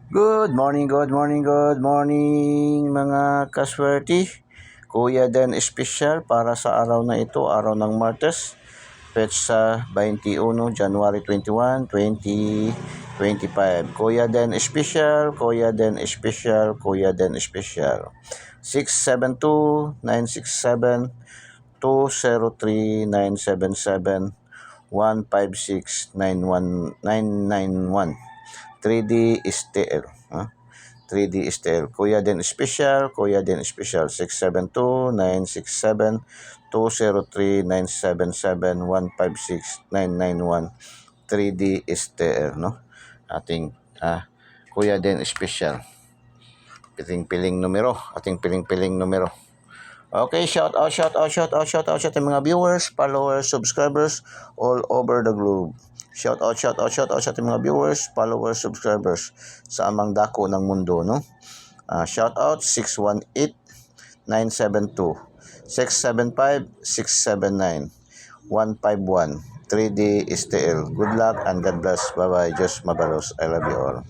Good morning mga kaswerte. Kuya Dan Espesyal para sa araw na ito, araw ng Martes, petsa 21 January 21, 2025. Kuya Dan Espesyal, Kuya Dan Espesyal, Kuya Dan Espesyal. 672-967-203-977 156-991 3D STL. 3D STL. Kuya Den Special, Kuya Den Special. 672-967-203-977-156-991 3D STL, no? Ating Kuya Den Special. Piling-piling numero. Ating piling-piling numero. Okay, shout out sa mga viewers, followers, subscribers all over the globe. Shout out sa mga viewers, followers, subscribers sa amang dako ng mundo, no? Shout out 618-972-675-679-151 3D STL. Good luck and God bless. Bye-bye. Diyos mabalos. I love you all.